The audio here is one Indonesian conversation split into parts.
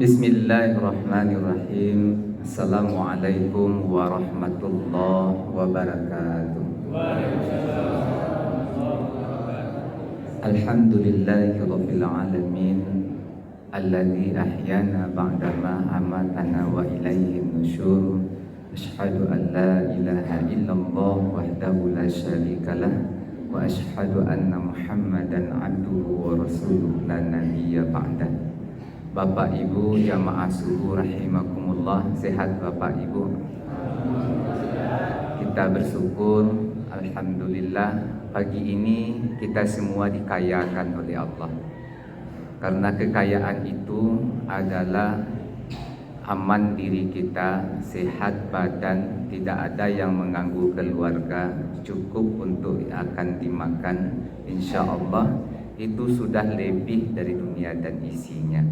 Bismillahirrahmanirrahim. Assalamualaikum warahmatullahi wabarakatuh. Alhamdulillahi rabbil alamin, alladzi ahyana ba'dama amatana wa ilaihi nusyur. Asyhadu an la ilaha illallah wahdahu la syarikalah wa asyhadu anna Muhammadan abduhu wa rasuluhu la nabiyya ba'dah. Bapak Ibu jamaah subuh rahimakumullah, sehat Bapak Ibu? Kita bersyukur, alhamdulillah pagi ini kita semua dikayakan oleh Allah. Karena kekayaan itu adalah aman diri kita, sehat badan, tidak ada yang mengganggu keluarga, cukup untuk akan dimakan, insya Allah itu sudah lebih dari dunia dan isinya.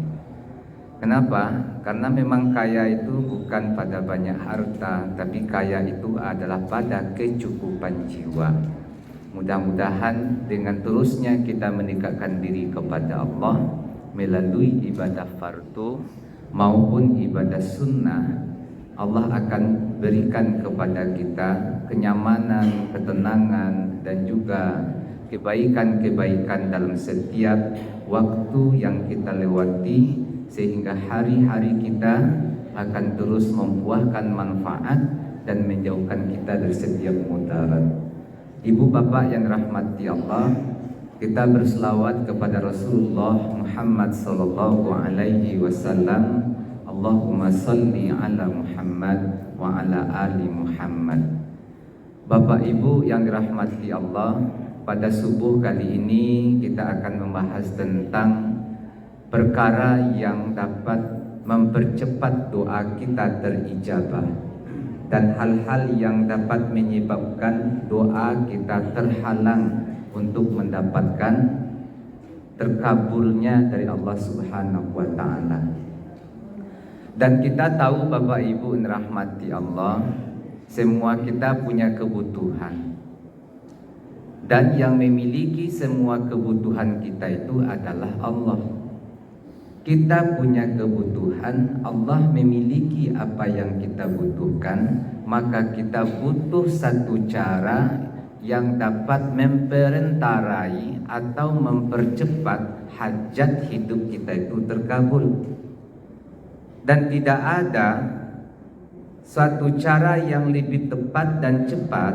Kenapa? Karena memang kaya itu bukan pada banyak harta, tapi kaya itu adalah pada kecukupan jiwa. Mudah-mudahan dengan terusnya kita mendekatkan diri kepada Allah melalui ibadah fardu maupun ibadah sunnah, Allah akan berikan kepada kita kenyamanan, ketenangan, dan juga kebaikan-kebaikan dalam setiap waktu yang kita lewati, sehingga hari-hari kita akan terus membuahkan manfaat dan menjauhkan kita dari setiap mudarat. Ibu bapak yang rahmati Allah, kita berselawat kepada Rasulullah Muhammad sallallahu alaihi wasallam. Allahumma salli ala Muhammad wa ala ali Muhammad. Bapak ibu yang dirahmati Allah, pada subuh kali ini kita akan membahas tentang perkara yang dapat mempercepat doa kita terijabah dan hal-hal yang dapat menyebabkan doa kita terhalang untuk mendapatkan terkabulnya dari Allah Subhanahu wa taala. Dan kita tahu Bapak Ibu rahmati Allah, semua kita punya kebutuhan. Dan yang memiliki semua kebutuhan kita itu adalah Allah. Kita punya kebutuhan, Allah memiliki apa yang kita butuhkan, maka kita butuh satu cara yang dapat memperenterai atau mempercepat hajat hidup kita itu terkabul. Dan tidak ada suatu cara yang lebih tepat dan cepat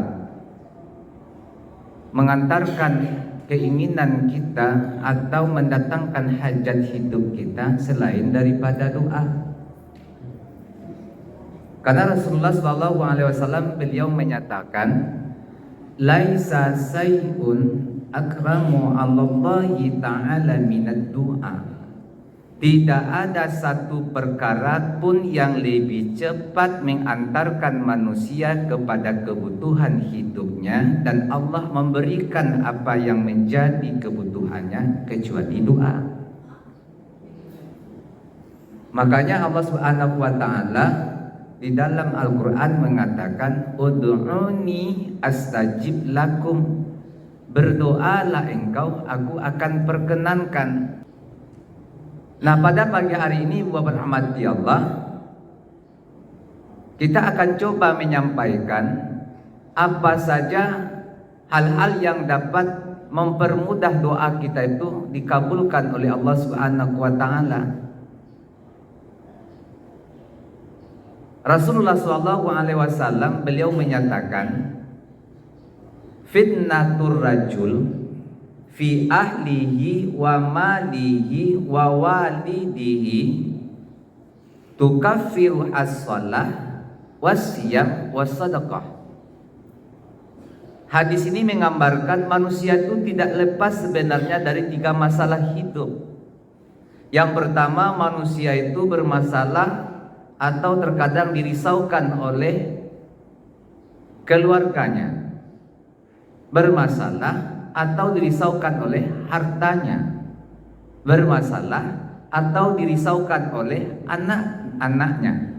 mengantarkan keinginan kita atau mendatangkan hajat hidup kita selain daripada doa. Karena Rasulullah SAW beliau menyatakan, laisa sayun akramu 'alallahi ta'ala minad du'a. Tidak ada satu perkara pun yang lebih cepat mengantarkan manusia kepada kebutuhan hidupnya dan Allah memberikan apa yang menjadi kebutuhannya kecuali doa. Makanya Allah Subhanahu wa taala di dalam Al-Qur'an mengatakan, ud'uni astajib lakum. Berdoalah engkau, aku akan perkenankan. Nah, pada pagi hari ini Bapak rahmati Allah, kita akan coba menyampaikan apa saja hal-hal yang dapat mempermudah doa kita itu dikabulkan oleh Allah Subhanahu wa taala. Rasulullah SAW beliau menyatakan, fitnatur rajul fi ahlihi wa malihi wa walidihi tukaffiru as-shalah wasyam wasadaqah. Hadis ini menggambarkan manusia itu tidak lepas sebenarnya dari 3 masalah hidup. Yang pertama, manusia itu bermasalah atau terkadang dirisaukan oleh keluarganya, bermasalah atau dirisaukan oleh hartanya, bermasalah atau dirisaukan oleh anak-anaknya.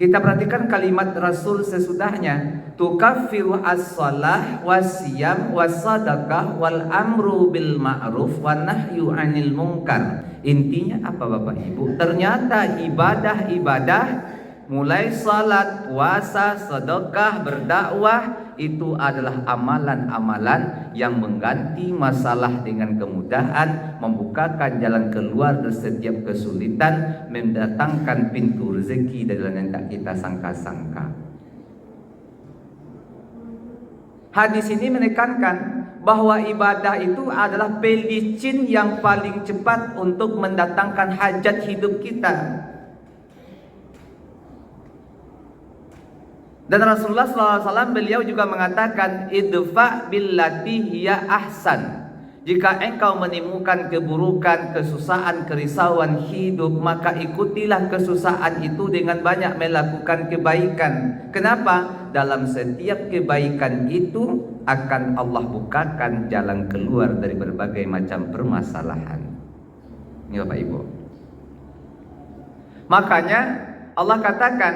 Kita perhatikan kalimat Rasul sesudahnya, tukaffiru as-shalah wasiyam wasadaqah wal amru bil ma'ruf wan nahyu 'anil munkar. Intinya apa Bapak Ibu? Ternyata ibadah-ibadah mulai salat, puasa, sedekah, berdakwah itu adalah amalan-amalan yang mengganti masalah dengan kemudahan, membukakan jalan keluar dari setiap kesulitan, mendatangkan pintu rezeki dari yang tak kita sangka-sangka. Hadis ini menekankan bahwa ibadah itu adalah pelicin yang paling cepat untuk mendatangkan hajat hidup kita. Dan Rasulullah SAW beliau juga mengatakan idfa billati hiya ahsan. Jika engkau menemukan keburukan, kesusahan, kerisauan hidup, maka ikutilah kesusahan itu dengan banyak melakukan kebaikan. Kenapa? Dalam setiap kebaikan itu akan Allah bukakan jalan keluar dari berbagai macam permasalahan. Ini Bapak Ibu. Makanya Allah katakan,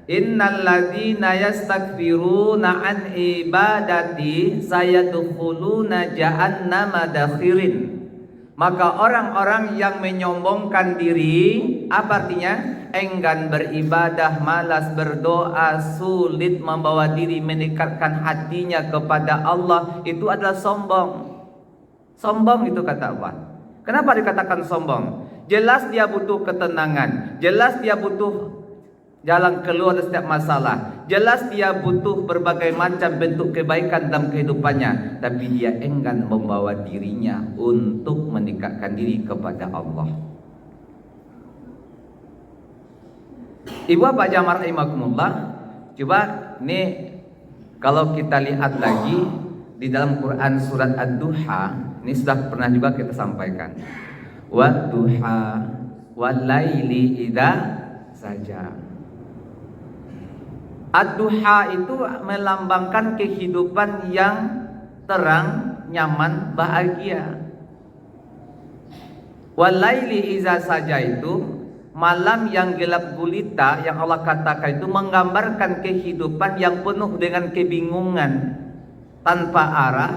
innal ladzina yastakbiruna an ibadati sayadkhuluna jahannama dakhirin. Maka orang-orang yang menyombongkan diri, apa artinya? Enggan beribadah, malas berdoa, sulit membawa diri mendekatkan hatinya kepada Allah, itu adalah sombong. Sombong itu kata Allah. Kenapa dikatakan sombong? Jelas dia butuh ketenangan, jelas dia butuh jalan keluar dari setiap masalah, jelas dia butuh berbagai macam bentuk kebaikan dalam kehidupannya, tapi dia enggan membawa dirinya untuk mendekatkan diri kepada Allah. Ibu Bapak jamaah rahimakumullah, coba nih kalau kita lihat lagi di dalam Quran surat Ad-Duha, ini sudah pernah juga kita sampaikan. Wadduha walaili idza saja. Ad-Duha itu melambangkan kehidupan yang terang, nyaman, bahagia. Walaili idza saja itu malam yang gelap gulita, yang Allah katakan itu menggambarkan kehidupan yang penuh dengan kebingungan, tanpa arah,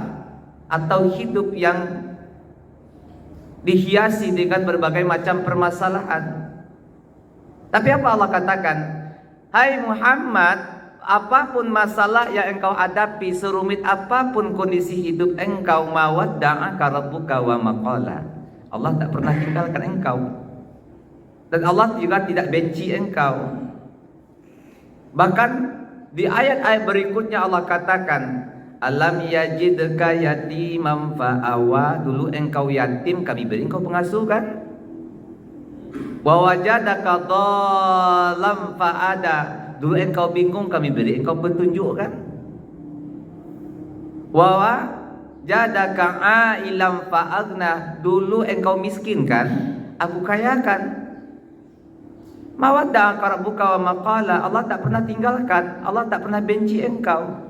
atau hidup yang dihiasi dengan berbagai macam permasalahan. Tapi apa Allah katakan? Hai Muhammad, apapun masalah yang engkau hadapi, serumit apapun kondisi hidup engkau, mawadda'aka rabbuka wa maqala. Allah tak pernah tinggalkan engkau. Dan Allah juga tidak benci engkau. Bahkan di ayat-ayat berikutnya Allah katakan, alam yajidka yatiman fa'awa. Dulu engkau yatim, kami beri engkau pengasuh kan? Wa wajadaka dhalam fa'ada. Dulu engkau bingung, kami beri engkau petunjuk kan? Wa wajadaka a'ilam fa'agna. Dulu engkau miskin kan? Aku kayakan. Mawadda'aka rabbuka wa maqala. Allah tak pernah tinggalkan, Allah tak pernah benci engkau.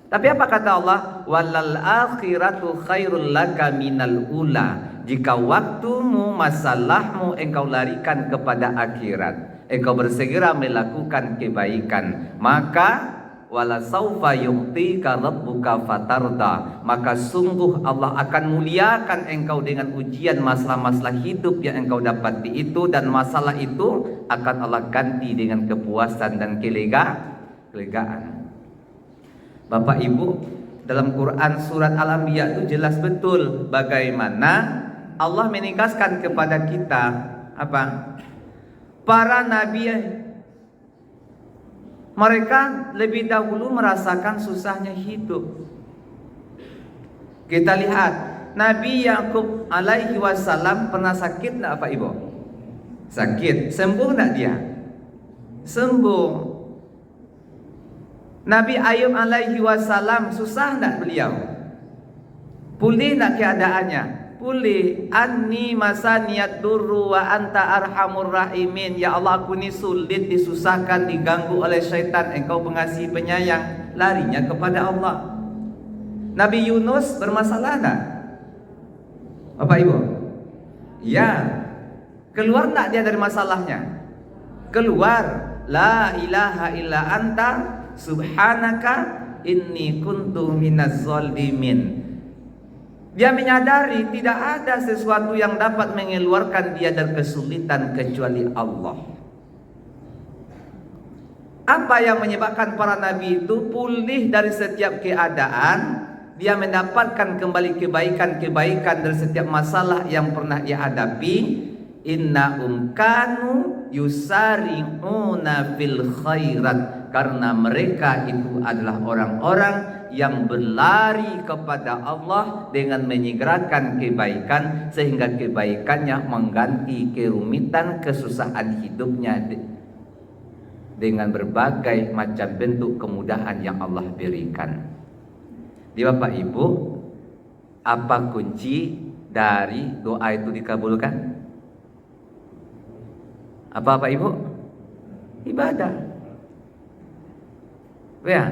Tapi apa kata Allah? Walal akhiratu khairul laka minal ula. Jika waktumu, masalahmu engkau larikan kepada akhirat, engkau bersegera melakukan kebaikan, maka wala saufa yu'tika rabbuka fatarda. Maka sungguh Allah akan muliakan engkau dengan ujian masalah-masalah hidup yang engkau dapati itu, dan masalah itu akan Allah ganti dengan kepuasan dan kelegaan. Bapak Ibu, dalam Quran surat Al-Anbiya itu jelas betul bagaimana Allah menegaskan kepada kita apa? Para nabi mereka lebih dahulu merasakan susahnya hidup. Kita lihat Nabi Yakub alaihi wasallam pernah sakit enggak Pak Ibu? Sakit, sembuh enggak dia? Sembuh. Nabi Ayub alaihi wasallam susah enggak beliau? Pulih enggak keadaannya? Pulih. Anni masaniyad durru wa anta arhamur rahimin. Ya Allah, aku ni sulit, disusahkan, diganggu oleh syaitan, engkau pengasih penyayang. Larinya kepada Allah. Nabi Yunus bermasalah enggak? Bapak Ibu? Ya. Keluar enggak dia dari masalahnya? Keluar. La ilaha illa anta subhanaka inni kuntu minaz zalimin. Dia menyadari tidak ada sesuatu yang dapat mengeluarkan dia dari kesulitan kecuali Allah. Apa yang menyebabkan para nabi itu pulih dari setiap keadaan? Dia mendapatkan kembali kebaikan-kebaikan dari setiap masalah yang pernah ia hadapi. Innahum kanu yusari'una fil khairat, karena mereka itu adalah orang-orang yang berlari kepada Allah dengan menyegerakan kebaikan, sehingga kebaikannya mengganti kerumitan kesusahan hidupnya dengan berbagai macam bentuk kemudahan yang Allah berikan. Di Bapak Ibu, apa kunci dari doa itu dikabulkan? Apa Bapak Ibu? Ibadah. Ya.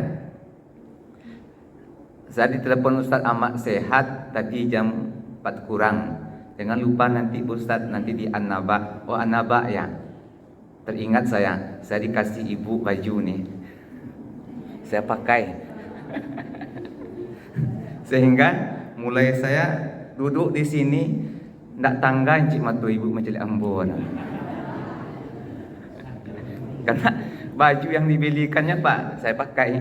Saya ditelepon Ustadz Ahmad Sehat tadi jam 4 kurang. Jangan lupa nanti Ustadz nanti di An-Naba. Oh An-Naba ya. Teringat saya dikasih ibu baju nih. Saya pakai. Sehingga mulai saya duduk di sini ndak tangga encik matu ibu menjadi ambon. Karena baju yang dibelikannya Pak, saya pakai.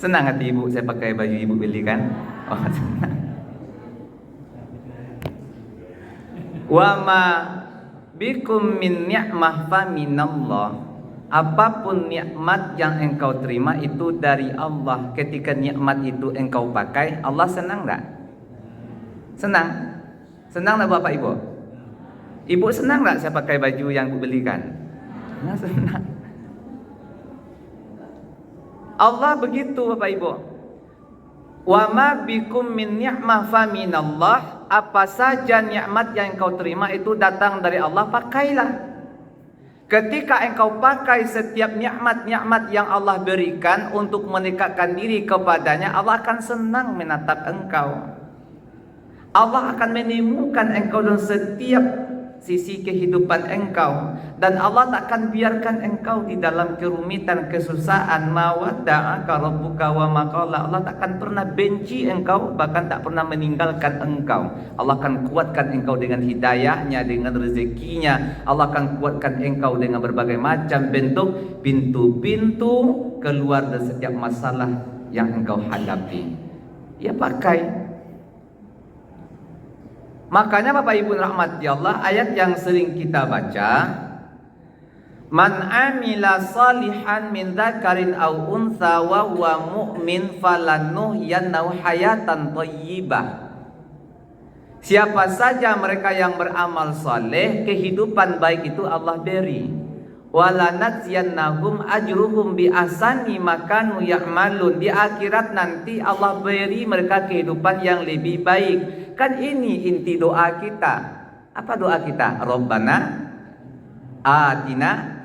Senang hati ibu saya pakai baju ibu belikan. Oh, senang. Wa ma bikum min ni'mah fa minallah. Apapun nikmat yang engkau terima itu dari Allah. Ketika nikmat itu engkau pakai, Allah senang enggak? Senang? Senang enggak Bapak Ibu? Ibu senang enggak saya pakai baju yang ibu belikan? Nah, senang. Allah begitu Bapak Ibu. Wa ma bikum min ni'mah fa minallah. Apa saja nikmat yang engkau terima itu datang dari Allah, pakailah. Ketika engkau pakai setiap nikmat-nikmat yang Allah berikan untuk mendekatkan diri kepadanya, Allah akan senang menatap engkau. Allah akan menemukan engkau dalam setiap sisi kehidupan engkau, dan Allah tak akan biarkan engkau di dalam kerumitan, kesusahan. Mawadda'aka rabbuka wa maqala. Allah tak akan pernah benci engkau, bahkan tak pernah meninggalkan engkau. Allah akan kuatkan engkau dengan hidayahnya, dengan rezekinya. Allah akan kuatkan engkau dengan berbagai macam bentuk pintu-pintu keluar dari setiap masalah yang engkau hadapi. Ya pakai. Makanya Bapak Ibu rahmati Allah, ayat yang sering kita baca, man amila salihan min dzakarin aw untha wa huwa mu'min falanuhyannahu hayatan thayyibah. Siapa saja mereka yang beramal saleh, kehidupan baik itu Allah beri. Walanadziyannahum ajruhum bi ahsani ma kanu ya'malun. Di akhirat nanti Allah beri mereka kehidupan yang lebih baik. Kan ini inti doa kita. Apa doa kita? Rabbana atina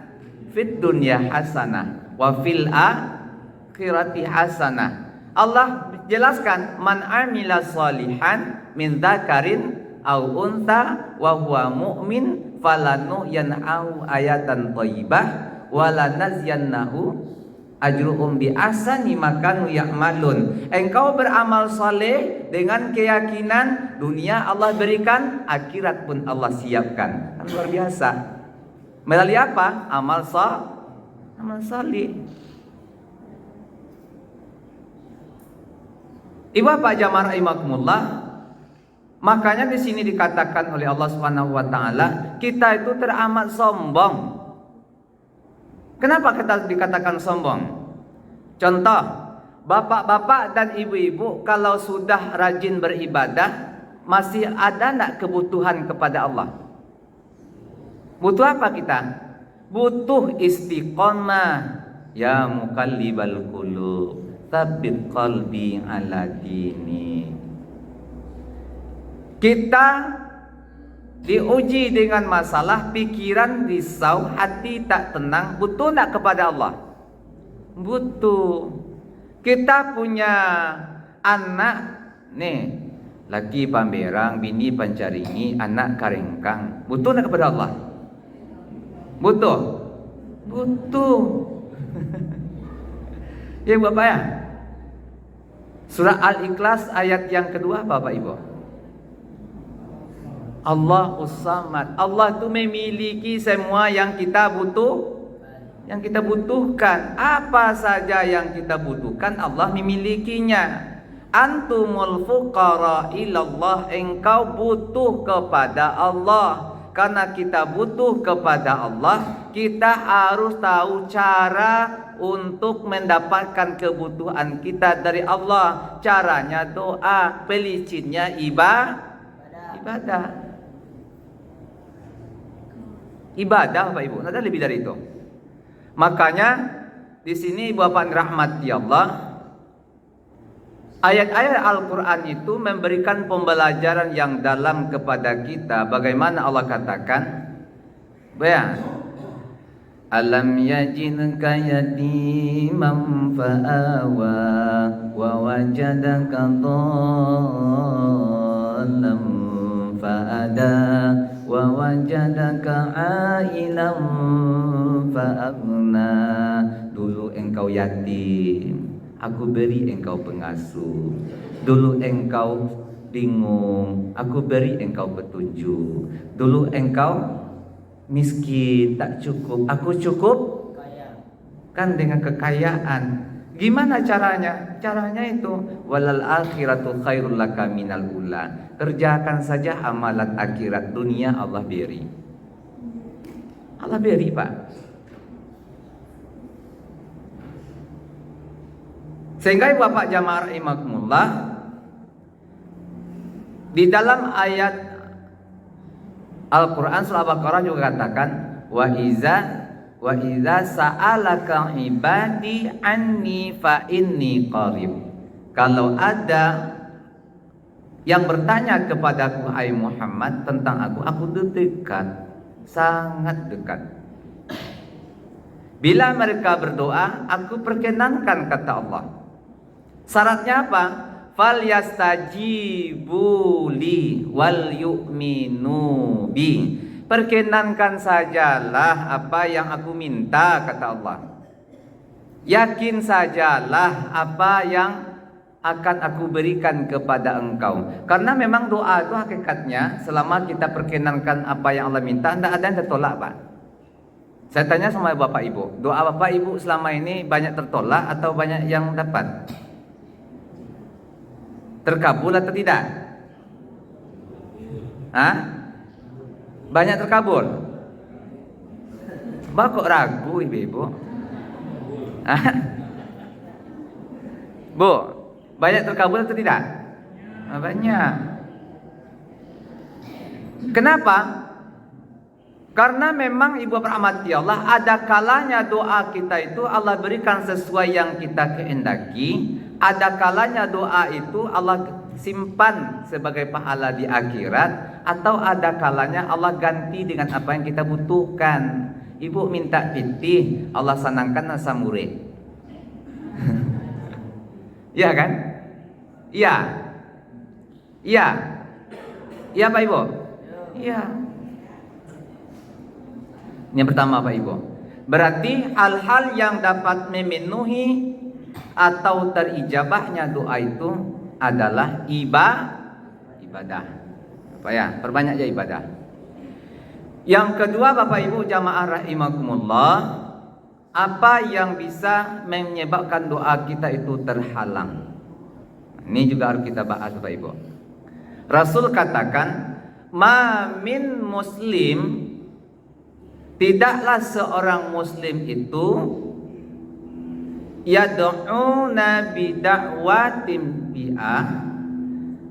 fid dunya hasanah wa fil akhirati hasanah. Allah jelaskan, man amila salihan min dzakarin aw untha wa huwa mu'min falanuhyannahu ayatan thayyibah walanazyannahu ajruhum bi ahsani ma kanu ya'malun. Engkau beramal saleh dengan keyakinan dunia Allah berikan, akhirat pun Allah siapkan. Kan luar biasa. Melalui apa? Amal saleh. Ibu Bapak jamaah rahimakumullah. Makanya di sini dikatakan oleh Allah Subhanahu wa taala, kita itu teramat sombong. Kenapa kita dikatakan sombong? Contoh, bapak-bapak dan ibu-ibu kalau sudah rajin beribadah, masih ada enggak kebutuhan kepada Allah? Butuh apa kita? Butuh istiqomah. Ya muqallibal qulub, tsabbit qalbi ala dini. Kita diuji dengan masalah, pikiran risau, hati tak tenang. Butuh tak kepada Allah? Butuh. Kita punya anak nih, laki pamberang, bini pancaringi, anak karengkang. Butuh tak kepada Allah? Butuh. Butuh. Ya Bapak ya. Surah Al-Ikhlas ayat yang kedua Bapak Ibu. Allahus Samad. Allah itu memiliki semua yang kita butuhkan. Apa saja yang kita butuhkan Allah memilikinya. Antumul fuqara ilallah, engkau butuh kepada Allah. Karena kita butuh kepada Allah, kita harus tahu cara untuk mendapatkan kebutuhan kita dari Allah. Caranya doa, pelicinnya ibadah. Ibadah Bapak Ibu, ada lebih dari itu. Makanya di sini Bapak rahmati Allah, ayat-ayat Al-Quran itu memberikan pembelajaran yang dalam kepada kita. Bagaimana Allah katakan, alam yajidka yatiman fa'awa wa wajadaka dhallam fa'ada wa wajadaka ailam fa'agna. Dulu engkau yatim, aku beri engkau pengasuh. Dulu engkau bingung, aku beri engkau petunjuk. Dulu engkau miskin, tak cukup, aku cukup kan dengan kekayaan. Gimana caranya? Caranya itu walal akhiratu khairul laka minal ula. Kerjakan saja amalan akhirat, dunia Allah beri. Allah beri Pak. Sehingga Bapak jamaah rahimakumullah, di dalam ayat Al-Quran surah Al-Baqarah juga katakan wa iza sa'alaka ibadi anni fa inni qarib. Kalau ada yang bertanya kepadaku hai Muhammad tentang aku dekat, sangat dekat. Bila mereka berdoa, aku perkenankan, kata Allah. Syaratnya apa? Falyastajibu li wal yu'minu bi. Perkenankan sajalah apa yang aku minta, kata Allah. Yakin sajalah apa yang akan aku berikan kepada engkau. Karena memang doa itu hakikatnya selama kita perkenankan apa yang Allah minta, tidak ada yang tertolak Pak. Saya tanya sama Bapak Ibu, doa Bapak Ibu selama ini banyak tertolak atau banyak yang dapat? Terkabul atau tidak? Hah? Banyak terkabul? Mbak kok ragu ibu-ibu? Bu, banyak terkabul atau tidak? Banyak. Kenapa? Karena memang ibu rahmati Allah, ada kalanya doa kita itu Allah berikan sesuai yang kita kehendaki. Ada kalanya doa itu Allah simpan sebagai pahala di akhirat, atau ada kalanya Allah ganti dengan apa yang kita butuhkan. Ibu minta pitih, Allah sanangkan nasamure. Iya kan? Iya. Iya. Iya Pak Ibu? Iya. Yang pertama Pak Ibu, berarti hal-hal yang dapat memenuhi atau terijabahnya doa itu adalah ibadah. Apa ya? Perbanyak aja ibadah. Yang kedua Bapak Ibu jamaah rahimakumullah, apa yang bisa menyebabkan doa kita itu terhalang? Ini juga harus kita bahas Bapak Ibu. Rasul katakan, ma min muslim, tidaklah seorang muslim itu yad'una bida'watin bi'ah,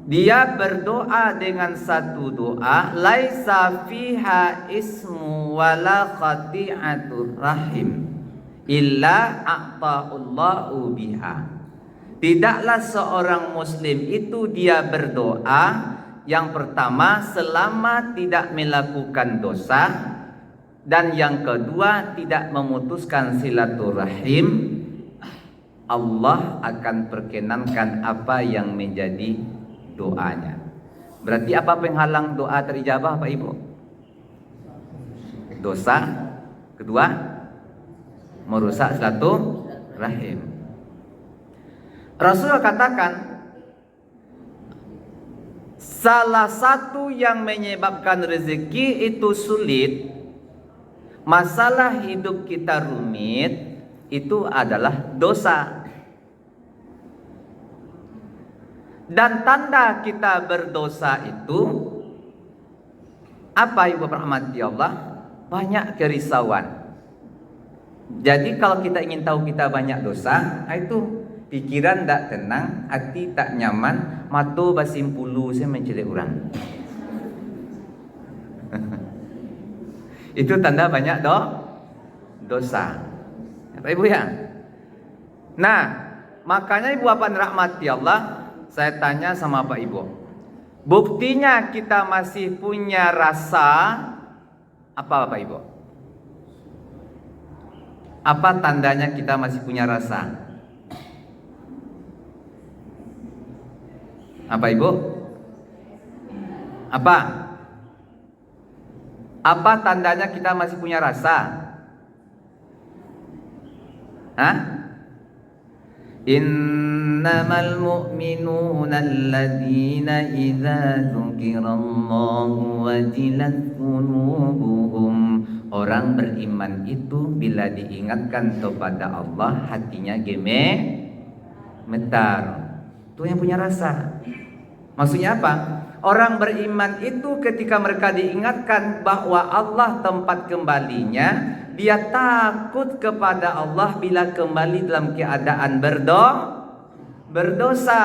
dia berdoa dengan satu doa laisa fiha ismu wala khati'atur rahim illa a'ta'ullahu biha. Tidaklah seorang muslim itu dia berdoa yang pertama selama tidak melakukan dosa, dan yang kedua tidak memutuskan silaturahim, Allah akan perkenankan apa yang menjadi doanya. Berarti apa penghalang doa terijabah Pak Ibu? Dosa. Kedua, merusak silaturahim. Rasul katakan salah satu yang menyebabkan rezeki itu sulit, masalah hidup kita rumit, itu adalah dosa. Dan tanda kita berdosa itu apa, ibu rahmati Allah? Banyak kerisauan. Jadi kalau kita ingin tahu kita banyak dosa, itu pikiran tak tenang, hati tak nyaman, mata basim pulu saya mencelik orang. Itu tanda banyak dosa. Apa ibu ya? Nah, makanya ibu bapak rahmati Allah, saya tanya sama Pak Ibu, buktinya kita masih punya rasa apa Bapak Ibu? Apa tandanya kita masih punya rasa? Apa Ibu? Apa? Apa tandanya kita masih punya rasa? Hah? Innamal mu'minuna alladzina idza dzukirallahu wajilat qulubuhum. Orang beriman itu bila diingatkan kepada Allah hatinya gemetar. Itu yang punya rasa. Maksudnya apa? Orang beriman itu ketika mereka diingatkan bahwa Allah tempat kembalinya, dia takut kepada Allah bila kembali dalam keadaan berdosa.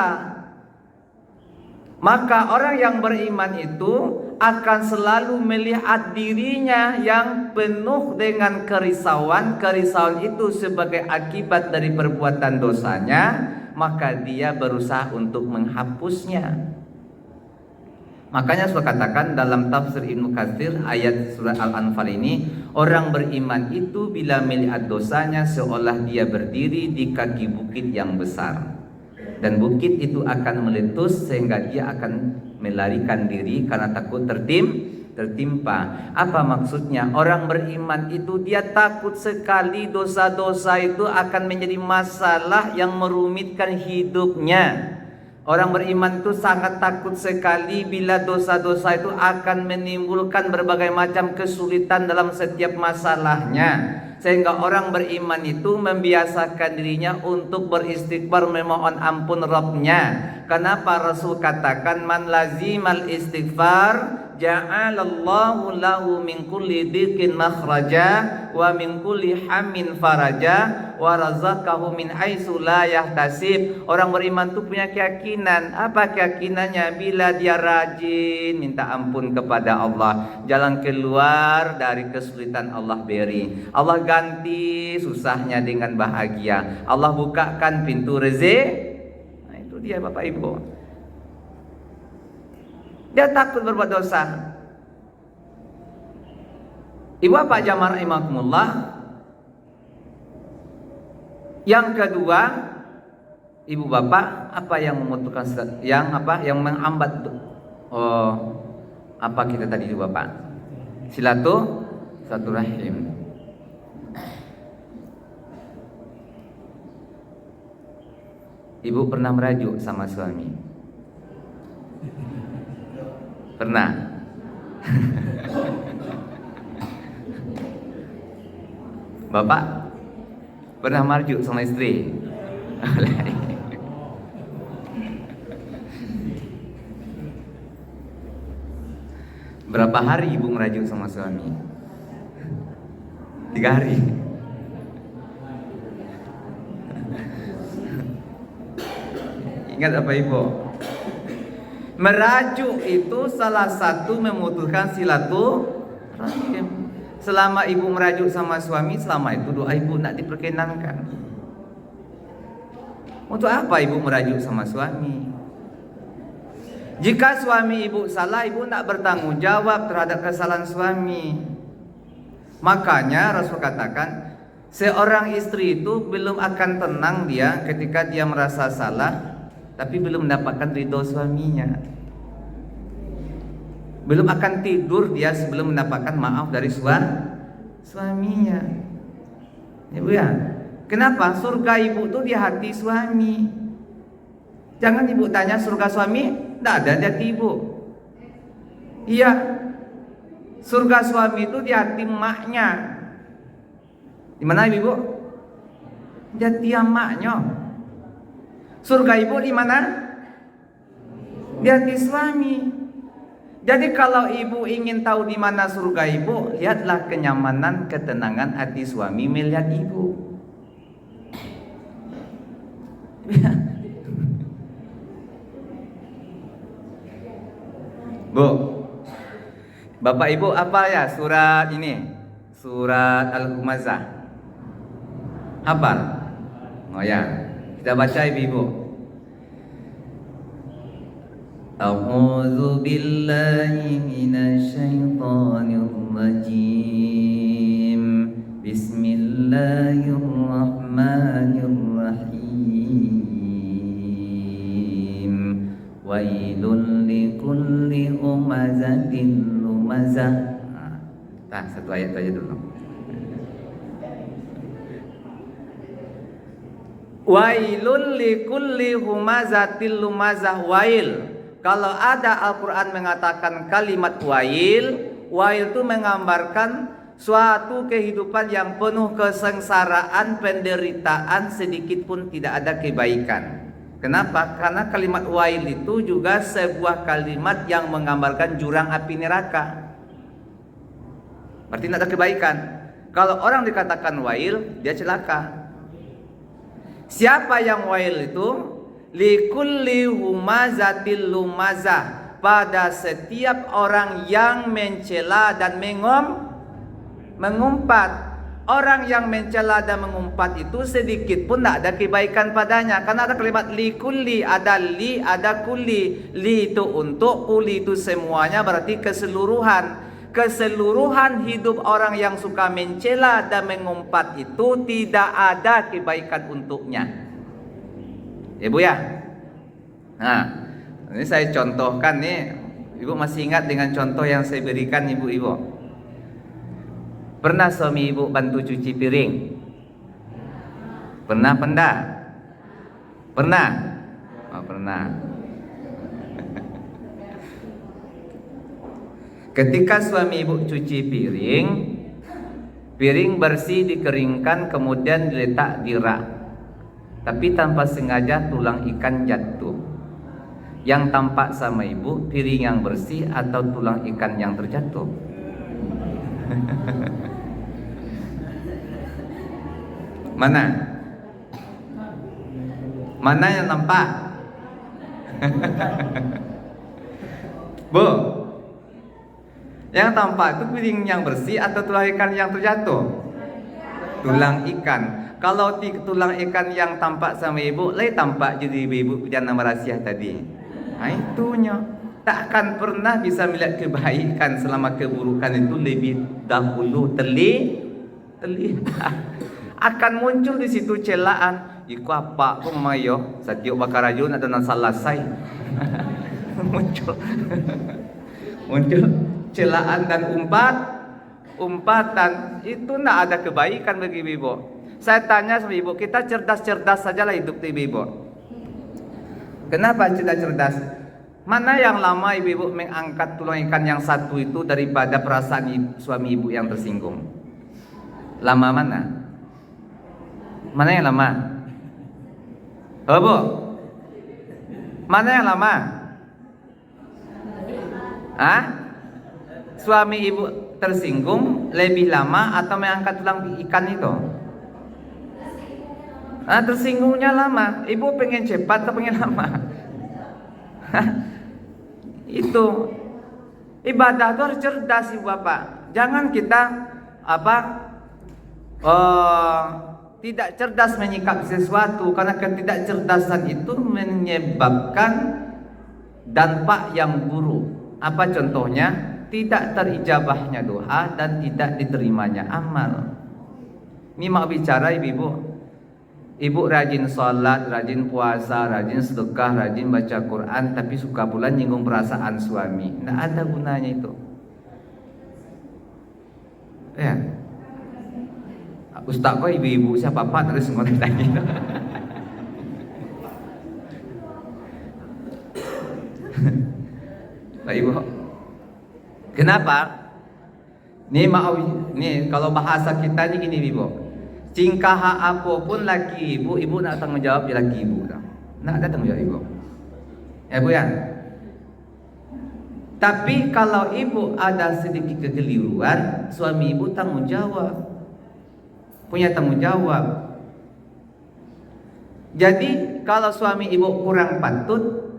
Maka orang yang beriman itu akan selalu melihat dirinya yang penuh dengan kerisauan. Kerisauan itu sebagai akibat dari perbuatan dosanya, maka dia berusaha untuk menghapusnya. Makanya saya katakan dalam tafsir Ibnu Katsir ayat surah Al-Anfal ini, orang beriman itu bila melihat dosanya seolah dia berdiri di kaki bukit yang besar, dan bukit itu akan meletus sehingga dia akan melarikan diri karena takut tertimpa. Apa maksudnya? Orang beriman itu dia takut sekali dosa-dosa itu akan menjadi masalah yang merumitkan hidupnya. Orang beriman itu sangat takut sekali bila dosa-dosa itu akan menimbulkan berbagai macam kesulitan dalam setiap masalahnya. Sehingga orang beriman itu membiasakan dirinya untuk beristighfar, memohon ampun Rabbnya. Kenapa Rasul katakan man lazimal istighfar ja'alallahu lahu min kulli dikin makhraja wa min kulli hammin faraja wa razaqahu min haitsu la yahtasib. Orang beriman itu punya keyakinan. Apa keyakinannya? Bila dia rajin minta ampun kepada Allah, jalan keluar dari kesulitan Allah beri. Allah ganti susahnya dengan bahagia. Allah bukakan pintu rezeki. Nah, itu dia Bapak Ibu. Dia takut berbuat dosa. Ibu bapak jamaah rahimakumullah. Yang kedua, ibu bapak, apa yang membutuhkan yang menghambat apa kita tadi ibu bapak? Silaturahim. Ibu pernah merajuk sama suami? Pernah? Bapak pernah merajuk sama istri? Berapa hari ibu merajuk sama suami? 3 hari. Ingat apa ibu? Merajuk itu salah satu membutuhkan silaturahim. Selama ibu merajuk sama suami, selama itu doa ibu nak diperkenankan. Untuk apa ibu merajuk sama suami? Jika suami ibu salah, ibu nak bertanggung jawab terhadap kesalahan suami. Makanya Rasul katakan, seorang istri itu belum akan tenang dia ketika dia merasa salah tapi belum mendapatkan ridho suaminya. Belum akan tidur dia sebelum mendapatkan maaf dari suaminya. Ibu ya. Kenapa? Surga ibu tuh di hati suami. Jangan ibu tanya surga suami, tidak ada di hati ibu. Iya, surga suami itu di hati emaknya. Di mana ibu? Di hati emaknya. Surga ibu di mana? Di hati suami. Jadi kalau ibu ingin tahu di mana surga ibu, lihatlah kenyamanan, ketenangan hati suami melihat ibu. Bu, Bapak Ibu apa ya surat ini? Surat Al-Humazah. Hafal? Oh ya, kita baca Ibu. A'udzu billahi minasy syaithanir rajim. Bismillahirrahmanirrahim. Wailul likulli humazatin lumazah. Nah, satu ayat aja dulu. Wailul likulli humazatil lumazah. Wail. Kalau ada Al-Quran mengatakan kalimat wail, wail itu menggambarkan suatu kehidupan yang penuh kesengsaraan, penderitaan, sedikit pun tidak ada kebaikan. Kenapa? Karena kalimat wail itu juga sebuah kalimat yang menggambarkan jurang api neraka. Berarti tidak ada kebaikan. Kalau orang dikatakan wail, dia celaka. Siapa yang wail itu? Likulli humazatil lumazah, pada setiap orang yang mencela dan mengumpat. Orang yang mencela dan mengumpat itu sedikit pun tidak ada kebaikan padanya. Karena ada kalimat likulli, ada li, ada kulli. Li itu untuk, kulli itu semuanya, berarti keseluruhan. Keseluruhan hidup orang yang suka mencela dan mengumpat itu tidak ada kebaikan untuknya. Ibu ya. Nah, ini saya contohkan nih. Ibu masih ingat dengan contoh yang saya berikan ibu-ibu? Pernah suami ibu bantu cuci piring? Pernah? Pernah? Oh, pernah. Ketika suami ibu cuci piring, piring bersih dikeringkan kemudian diletak di rak. Tapi tanpa sengaja tulang ikan jatuh. Yang tampak sama ibu piring yang bersih atau tulang ikan yang terjatuh? Mana? Mana yang nampak? Bu, yang tampak itu piring yang bersih atau tulang ikan yang terjatuh? Tulang ikan. Kalau tulang ikan yang tampak sama ibu, lain tampak jadi ibu jana merasiah tadi. Nah itunya. Tak akan pernah bisa melihat kebaikan selama keburukan itu lebih dahulu terlihat. Akan muncul di situ celaan. Iku apa kok mayo? Satiok bakarajun ada nan salasai. muncul celaan dan umpatan itu tidak ada kebaikan bagi ibu. Saya tanya sama ibu, kita cerdas-cerdas sajalah hidup ibu. Kenapa cerdas-cerdas? Mana yang lama ibu mengangkat tulang ikan yang satu itu daripada perasaan suami ibu yang tersinggung? Lama mana? Mana yang lama? Oh bu, mana yang lama? Hah? Suami ibu tersinggung lebih lama atau mengangkat tulang ikan itu? Nah, tersinggungnya lama. Ibu pengen cepat atau pengen lama? Itu ibadah itu harus cerdas ibu bapak. Jangan kita tidak cerdas menyikapi sesuatu, karena ketidakcerdasan itu menyebabkan dampak yang buruk. Apa contohnya? Tidak terijabahnya doa dan tidak diterimanya amal. Ini mau bicara ibu-ibu. Ibu rajin sholat, rajin puasa, rajin sedekah, rajin baca Quran, tapi suka pula nyinggung perasaan suami. Tidak ada gunanya itu. Ya. Ustaz kok ibu-ibu siapa apa terus ngotot gitu. Pak Ibu, kenapa? Nih kalau bahasa kita nih gini Ibu. Cingkah apapun laki ibu nak tanggung jawab je laki ibu dah. Nak ada tanggung jawab ibu. Ya Bu ya. Tapi kalau ibu ada sedikit kekeliruan, suami ibu tanggung jawab. Punya tanggung jawab. Jadi kalau suami ibu kurang patut,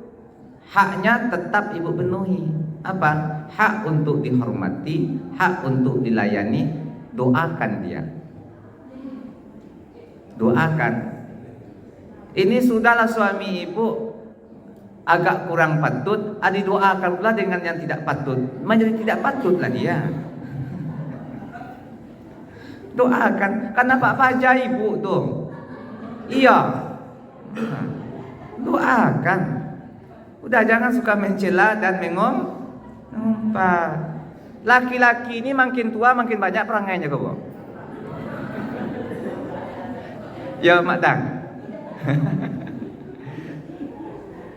haknya tetap ibu penuhi. Apa? Hak untuk dihormati, hak untuk dilayani, doakan dia. Doakan. Ini sudahlah suami ibu agak kurang patut, didoakan pula dengan yang tidak patut. Menjadi tidak patutlah dia. Doakan. Karena Pak Fajar ibu tuh. Iya. Doakan. Udah jangan suka mencela dan mengumpat. Laki-laki ini makin tua makin banyak perangainya kok, Bu. Ya Mak Dang.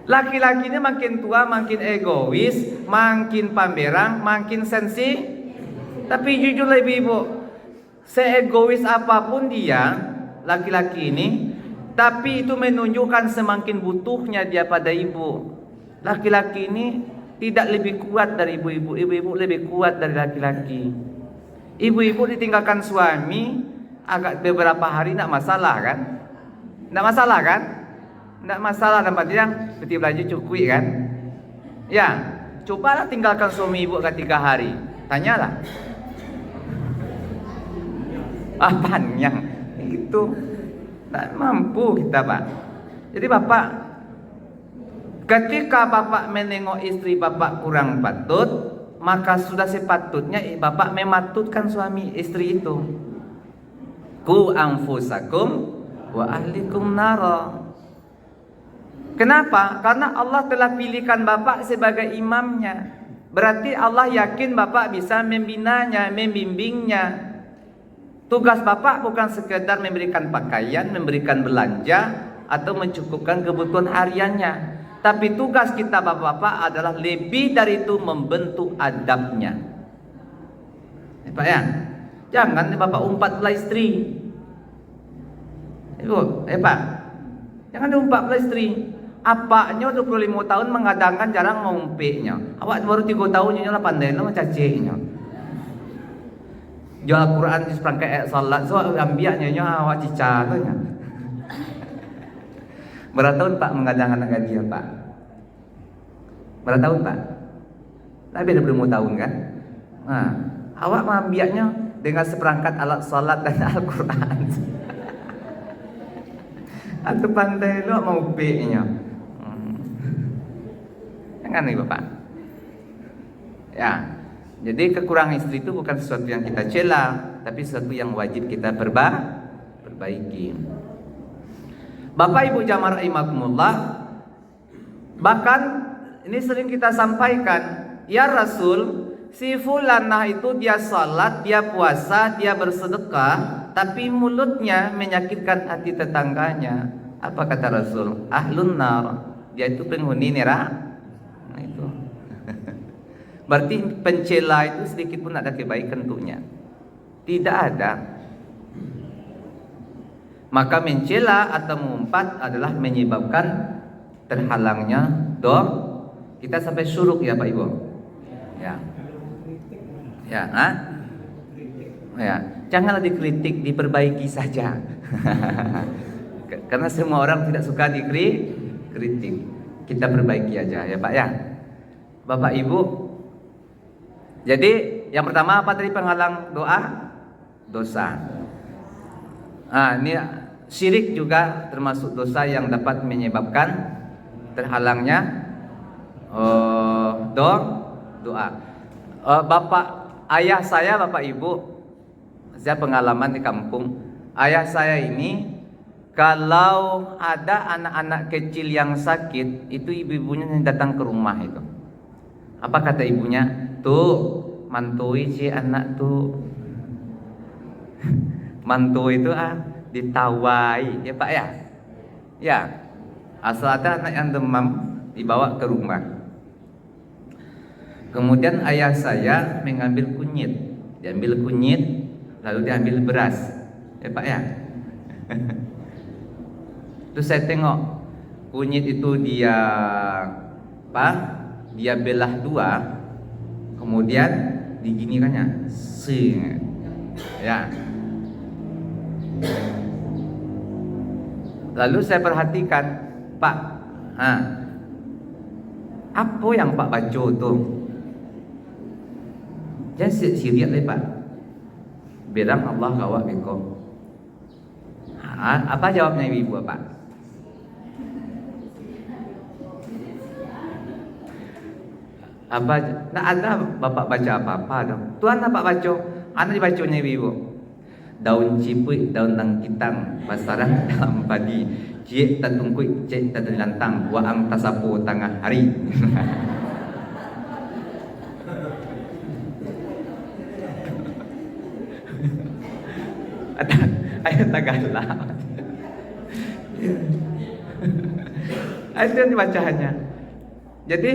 Laki-laki ini makin tua makin egois, makin pameran, makin sensi. Tapi jujur lebih Ibu, seegois apapun dia, laki-laki ini, tapi itu menunjukkan semakin butuhnya dia pada ibu. Laki-laki ini tidak lebih kuat dari ibu-ibu, ibu-ibu lebih kuat dari laki-laki. Ibu-ibu ditinggalkan suami agak beberapa hari tidak masalah kan? Tidak masalah kan? Tidak masalah tempat dia seperti belajar cukui kan? Ya, cobalah tinggalkan suami ibu ke 3 hari. Tanyalah. Apanya? Itu tidak mampu kita Pak. Jadi Bapak, ketika Bapak menengok istri Bapak kurang patut, maka sudah sepatutnya Bapak mematutkan suami istri itu. Ku anfusakum wa ahlikum nara. Kenapa? Karena Allah telah pilihkan Bapak sebagai imamnya. Berarti Allah yakin Bapak bisa membinanya, membimbingnya. Tugas Bapak bukan sekedar memberikan pakaian, memberikan belanja, atau mencukupkan kebutuhan hariannya. Tapi tugas kita Bapak-bapak adalah lebih dari itu, membentuk adabnya. Pak ya, jangan Bapak umpatlah istri. Ibu, Pak, jangan diumpatlah istri. Apaknya 25 tahun mengadangkan jarang mengumpiknya. Awak baru 3 tahun nyonya pandai lah caciknya. Jual Quran di seperangkat ayat salat, so ambiaknya nyonya awak cica tu nya. Berapa tahun Pak mengadangkan anak gaji Pak? Berapa tahun Pak? Lebih dari 25 tahun kan? Nah, awak mengambiaknya dengan seperangkat alat salat dan Al-Quran. Atau pandai lu mau piknya. Jangan nih Bapak. Ya, jadi kekurangan istri itu bukan sesuatu yang kita cela, tapi sesuatu yang wajib kita perbaiki. Bapak Ibu jamaah rahimakumullah, bahkan ini sering kita sampaikan, ya Rasul, si fulanah itu dia salat, dia puasa, dia bersedekah, tapi mulutnya menyakitkan hati tetangganya. Apa kata Rasul? Ahlun nar, dia itu penghuni neraka. Nah itu. Berarti pencela itu sedikit pun ada kebaikan untuknya. Tidak ada. Maka mencela atau mengumpat adalah menyebabkan terhalangnya doa. Kita sampai suruk ya Pak Ibu. Ya. Ya, ya. Janganlah dikritik, diperbaiki saja. Karena semua orang tidak suka dikritik. Kita perbaiki aja ya Pak ya. Bapak Ibu. Jadi yang pertama apa tadi penghalang doa? Dosa. Ini syirik juga termasuk dosa yang dapat menyebabkan terhalangnya doa. Bapak ayah saya, Bapak Ibu, saya pengalaman di kampung. Ayah saya ini kalau ada anak-anak kecil yang sakit, itu ibu-ibunya yang datang ke rumah itu. Apa kata ibunya? Tuh, mantui si anak tuh. Mantu itu ditawai, ya Pak ya. Ya, asal ada anak yang demam dibawa ke rumah. Kemudian ayah saya mengambil kunyit, diambil kunyit, lalu diambil beras, ya Pak ya. Terus saya tengok kunyit itu dia dia belah dua, kemudian diginikannya, ya. Lalu saya perhatikan, Pak, apa yang Pak baca tuh? Jangan siriat lagi Pak. Bilang Allah kawak beko. Apa jawabnya ibu Pak? Apa? Nah ada Bapak baca apa-apa dong? Tuhan apa baca? Anak dibacanya ibu. Daun cipui, daun tangkitang, pasarang dalam padi, cie tatungkui, cie tatilantang, waang tasapu tengah hari. Ayat Tagalog. Itu yang dibacaannya. Jadi,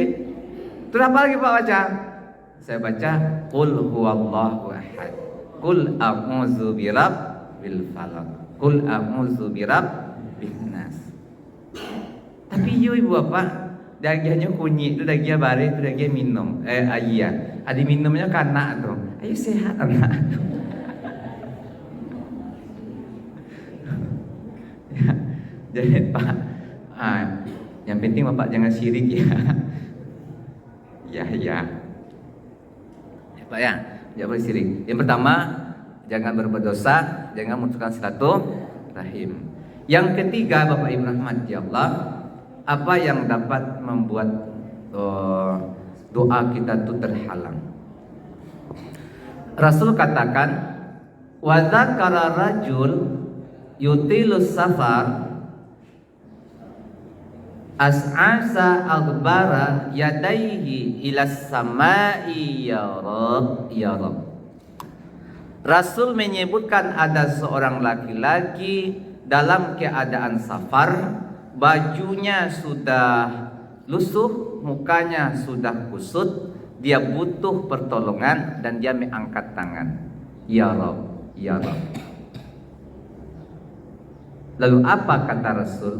terus apa lagi Pak baca? Saya baca, Qul huwallahu ahad. Qul a'udzu birabbil falaq. Qul a'udzu birabbin nas. Tapi ibu bapak, dagiannya kunyit itu dagia bare itu dagia minum. Ayah, ada minumnya kanak tuh. Ayo sehat anak tuh. Ya, jadi Pak, yang penting bapak jangan syirik ya. Ya Pak ya. Jangan boleh syirik. Yang pertama, jangan berbuat dosa, jangan memutuskan silaturahim. Yang ketiga, Bapak Ibu rahmati Allah, apa yang dapat membuat doa kita itu terhalang? Rasul katakan, wa dzakara rajul yutilus safar as'asa aghbara yadaihi ilas samai ya Rab. Rasul menyebutkan ada seorang laki-laki dalam keadaan safar, bajunya sudah lusuh, mukanya sudah kusut, dia butuh pertolongan dan dia mengangkat tangan, ya Rab, ya Rab. Lalu apa kata Rasul?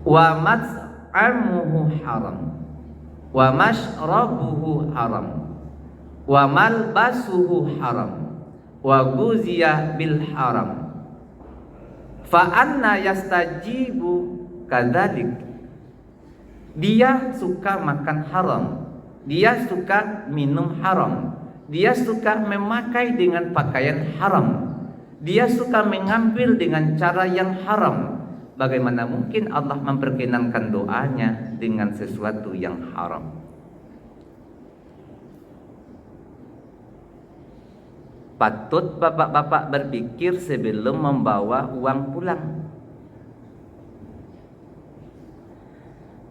Wa mat'amuhu haram, wa mashrabuhu haram, wa malbasuhu haram, wa guziya bil haram. Fa anna yastajibu kadzalik. Dia suka makan haram, dia suka minum haram, dia suka memakai dengan pakaian haram, dia suka mengambil dengan cara yang haram. Bagaimana mungkin Allah memperkenankan doanya dengan sesuatu yang haram? Patut bapak-bapak berpikir sebelum membawa uang pulang.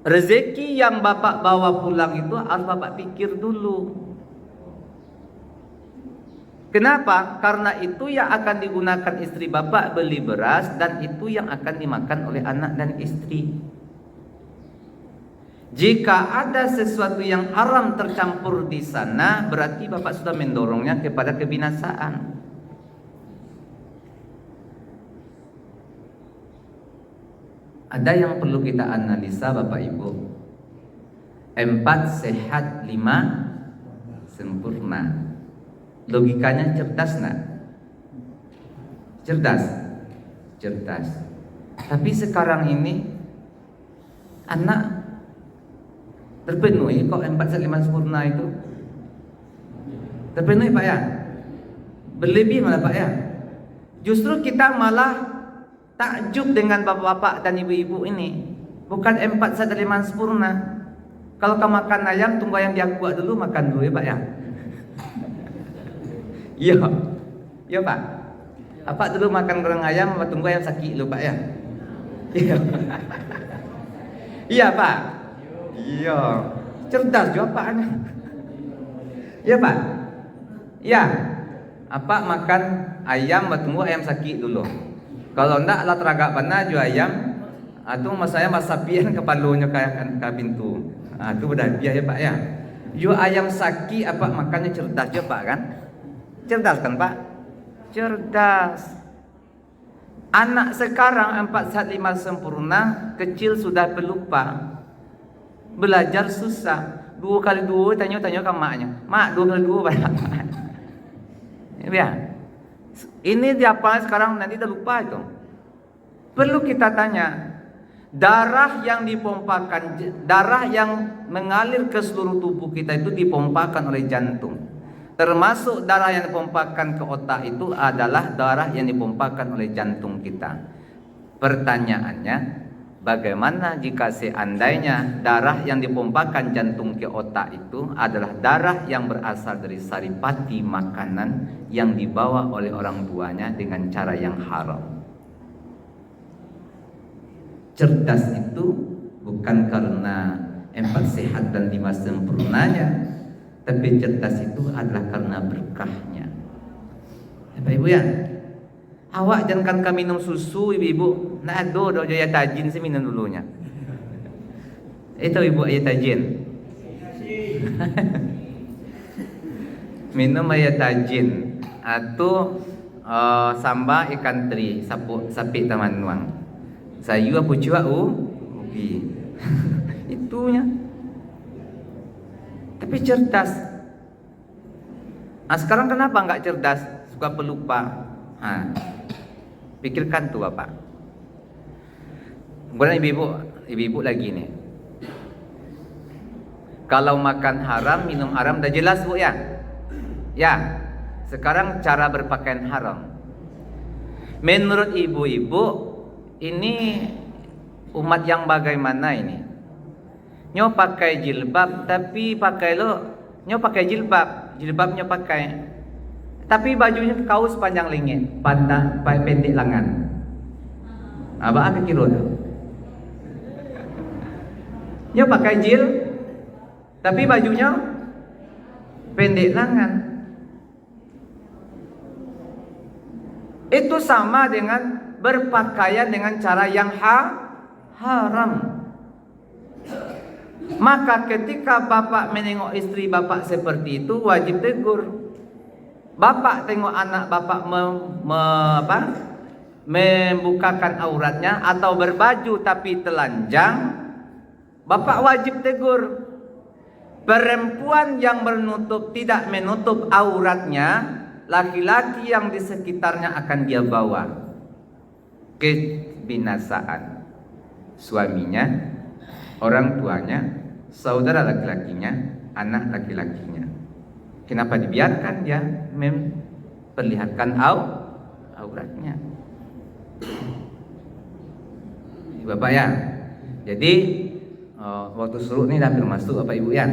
Rezeki yang bapak bawa pulang itu harus bapak pikir dulu. Kenapa? Karena itu yang akan digunakan istri bapak beli beras, dan itu yang akan dimakan oleh anak dan istri. Jika ada sesuatu yang haram tercampur di sana, berarti bapak sudah mendorongnya kepada kebinasaan. Ada yang perlu kita analisa Bapak Ibu. 4 sehat, 5 sempurna. Logikanya cerdas nak? Cerdas. Tapi sekarang ini anak terpenuhi kok 4 sehat 5 sempurna itu? Terpenuhi Pak ya? Berlebih malah Pak ya? Justru kita malah takjub dengan bapak-bapak dan ibu-ibu ini. Bukan 4 sehat 5 sempurna. Kalau kamu makan ayam, tunggu ayam dia kuat dulu, makan dulu ya Pak ya? Iya Pak. Apa dulu makan goreng ayam, tunggu ayam sakit dulu Pak ya? Iya Pak. Iya. Cerdas jawabannya. Iya Pak. Iya. apa makan ayam bertunggu ayam sakit dulu. Kalau ndak lah teragak pana ju ayam atau masaya masapian kepalunya kayak ke pintu. Itu udah biaya Pak ya. Ju ayam sakit apa makannya cerdas je Pak kan? Cerdas kan Pak? Cerdas. Anak sekarang 4 saat 5 sempurna, kecil sudah pelupa. Belajar susah. 2 kali 2 tanya ke maknya. Mak 2 kali 2 banyak. Ya. Ini dia apa sekarang nanti dah lupa itu. Perlu kita tanya, darah yang dipompakan, darah yang mengalir ke seluruh tubuh kita itu dipompakan oleh jantung. Termasuk darah yang dipompakan ke otak itu adalah darah yang dipompakan oleh jantung kita. Pertanyaannya, bagaimana jika seandainya darah yang dipompakan jantung ke otak itu adalah darah yang berasal dari saripati makanan yang dibawa oleh orang tuanya dengan cara yang haram? Cerdas itu bukan karena 4 sehat dan 5 sempurnanya, tapi cerdas itu adalah karena berkahnya. Bapak Ibu ya, awak jangan kan minum susu ibu-ibu. Nah do jaya tajin sih minum dulunya. Itu ibu ayat tajin. Minum ayat tajin atau samba ikan teri sapi taman nuang. Sayu apa cua ubi. Itunya. Tapi cerdas. Sekarang kenapa enggak cerdas? Suka pelupa. Pikirkan tuh Bapak. Kemudian ibu-ibu lagi nih. Kalau makan haram, minum haram, dah jelas Bu ya? Ya. Sekarang cara berpakaian haram. Menurut ibu-ibu, ini umat yang bagaimana ini? Nyo pakai jilbab tapi pakai nyo pakai jilbabnya pakai. Tapi bajunya kaos panjang lengan, pendek lengan. Apa kira tu? Nyo pakai tapi bajunya pendek lengan. Itu sama dengan berpakaian dengan cara yang haram. Maka ketika bapak menengok istri bapak seperti itu, wajib tegur. Bapak tengok anak bapak membukakan auratnya atau berbaju tapi telanjang, bapak wajib tegur. Perempuan yang tidak menutup auratnya, laki-laki yang di sekitarnya akan dia bawa kebinasaan. Suaminya, orang tuanya, saudara laki-lakinya, anak laki-lakinya. Kenapa dibiarkan dia memperlihatkan auratnya? Bapak ya. Jadi waktu suruh ini dah termasuk Bapak Ibu ya.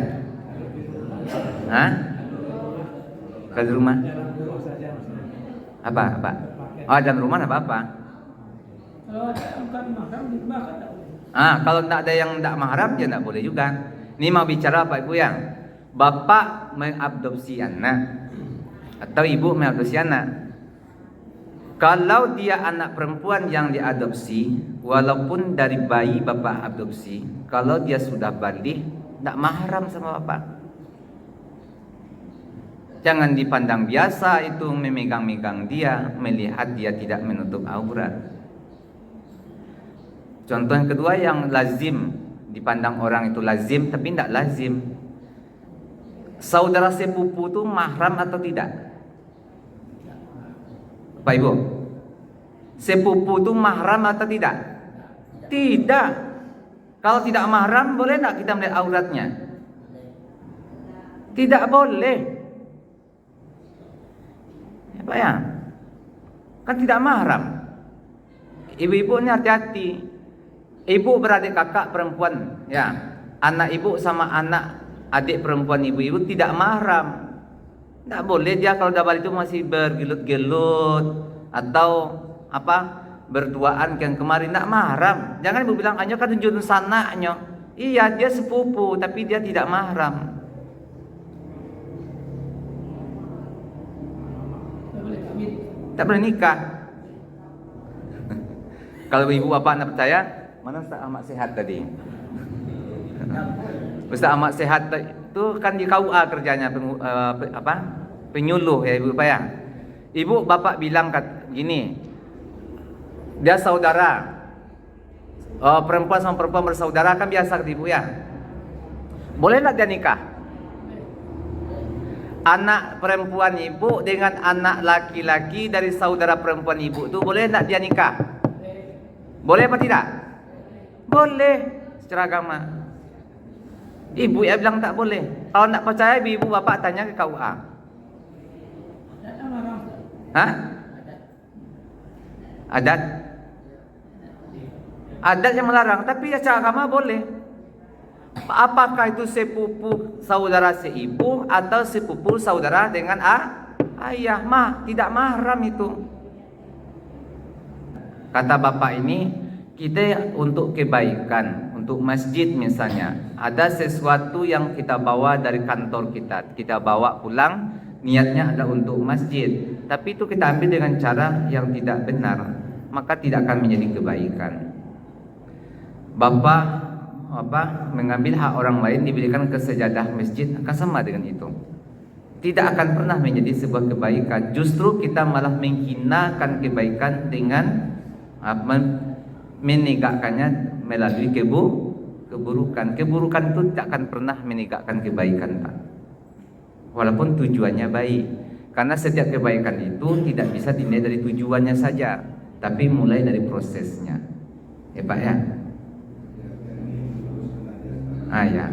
Ke rumah? Apa? Dalam rumah apa? Kalau tidak ada yang tidak mahram, ya tidak boleh juga. Ini mau bicara Pak Ibu ya. Bapak mengadopsi anak atau ibu mengadopsi anak. Kalau dia anak perempuan yang diadopsi, walaupun dari bayi bapak adopsi, kalau dia sudah balik, tidak mahram sama bapak. Jangan dipandang biasa itu memegang-megang dia, melihat dia tidak menutup aurat. Contoh yang kedua yang lazim, dipandang orang itu lazim tapi tidak lazim. Saudara sepupu itu mahram atau tidak? Pak Ibu, sepupu itu mahram atau tidak? Tidak. Kalau tidak mahram, boleh tidak kita melihat auratnya? Tidak boleh. Ya Pak ya, kan tidak mahram. Ibu-ibu ini hati-hati. Ibu beradik kakak perempuan, ya, anak ibu sama anak adik perempuan ibu-ibu tidak mahram. Tidak boleh dia kalau dah balik itu masih bergelut-gelut atau berduaan yang kemarin, tidak mahram. Jangan ibu bilang anyo kan tunjuk sanaknya. Iya dia sepupu tapi dia tidak mahram. tak boleh nikah. Kalau ibu bapak nak percaya, mana Ustaz Ahmad Sehat tadi? Ustaz Ahmad Sehat itu kan di KUA kerjanya, penyuluh ya ibu bapak ya. Ibu bapak bilang gini, dia saudara, perempuan sama perempuan bersaudara kan biasa ibu ya. Boleh tak dia nikah? Anak perempuan ibu dengan anak laki-laki dari saudara perempuan ibu tu boleh tak dia nikah? Boleh apa tidak? Boleh secara agama. Ibu ya bilang tak boleh. Kalau nak percaya ibu bapak tanya ke KUA. Hah? Adat? Adat yang melarang, tapi ya secara agama boleh. Apakah itu sepupu saudara seibu atau sepupu saudara dengan ayah? Tidak mahram itu. Kata bapak ini, kita untuk kebaikan, untuk masjid misalnya, ada sesuatu yang kita bawa dari kantor kita bawa pulang, niatnya adalah untuk masjid, tapi itu kita ambil dengan cara yang tidak benar, maka tidak akan menjadi kebaikan. Bapak mengambil hak orang lain diberikan ke sejadah masjid akan sama dengan itu. Tidak akan pernah menjadi sebuah kebaikan. Justru kita malah menghinakan kebaikan dengan menegakkannya melalui keburukan. Keburukan itu tidak akan pernah menegakkan kebaikan, Pak. Walaupun tujuannya baik. Karena setiap kebaikan itu tidak bisa dinilai dari tujuannya saja, tapi mulai dari prosesnya. Ya Pak ya. Ya.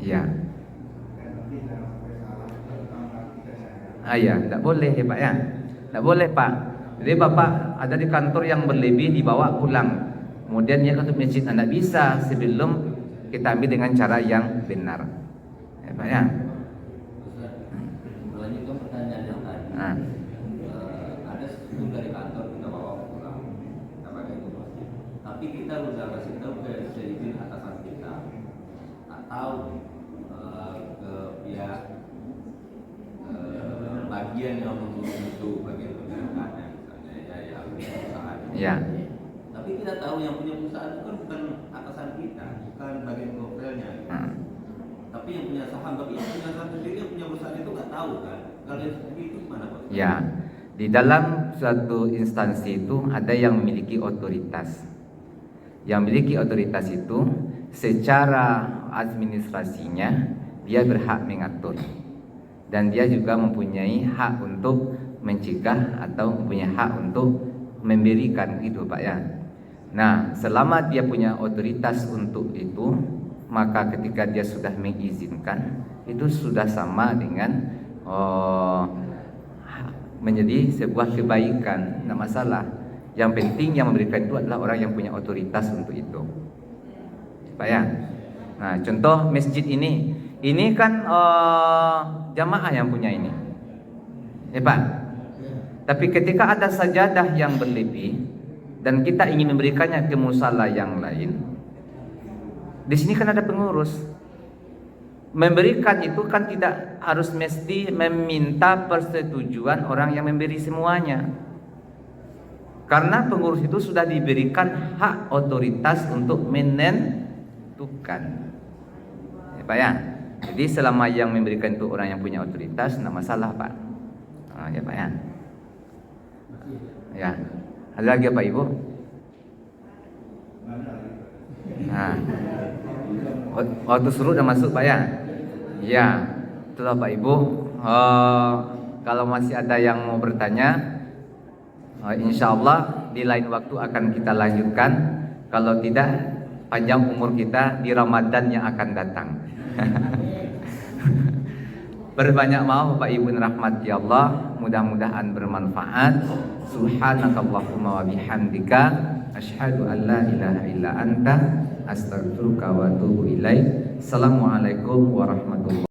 Ya. Ya, tidak boleh ya Pak ya. Tidak boleh Pak. Jadi Bapak ada di kantor yang berlebih dibawa pulang. Kemudian dia ke masjid, tidak bisa sebelum kita ambil dengan cara yang benar. Ya Pak ya. Ada sesuatu dari kantor kita bawa pulang, kita pakai itu masjid. Tapi kita udah kasih tahu ke sedikit atasan kita atau ke pihak bagian yang membutuhkan bagian pemerintahannya, misalnya yang perusahaan. Ya. Tapi kita tahu yang punya perusahaan itu kan bukan atasan kita, bukan bagian kontrolnya. Tapi yang punya saham, sendiri yang punya perusahaan itu nggak tahu kan. Kalau itu gimana Pak? Ya, di dalam suatu instansi itu ada yang memiliki otoritas. Yang memiliki otoritas itu secara administrasinya dia berhak mengatur. Dan dia juga mempunyai hak untuk mencegah atau mempunyai hak untuk memberikan itu Pak ya. Nah, selama dia punya otoritas untuk itu, maka ketika dia sudah mengizinkan, itu sudah sama dengan menjadi sebuah kebaikan, tidak masalah. Yang penting yang memberikan itu adalah orang yang punya otoritas untuk itu, Pak ya. Nah, contoh masjid ini kan jamaah yang punya ini, ya Pak. Tapi ketika ada sajadah yang berlebih dan kita ingin memberikannya ke musala yang lain, di sini kan ada pengurus. Memberikan itu kan tidak harus mesti meminta persetujuan orang yang memberi semuanya. Karena pengurus itu sudah diberikan hak otoritas untuk menentukan. Ya Pak ya. Jadi selama yang memberikan itu orang yang punya otoritas, tidak masalah Pak. Ya Pak ya. Ya. Ada lagi apa Ibu? Nah. Waktu suruh udah masuk Pak ya? Ya, itulah Pak Ibu. Kalau masih ada yang mau bertanya, insya Allah di lain waktu akan kita lanjutkan. Kalau tidak, panjang umur kita di Ramadan yang akan datang. Berbanyak maaf Bapak Ibu rahmati Allah, mudah-mudahan bermanfaat. Subhanakallahumma wa bihamdika asyhadu an la ilaha illa anta astaghfiruka wa atubu ilaik. Assalamualaikum warahmatullahi wabarakatuh.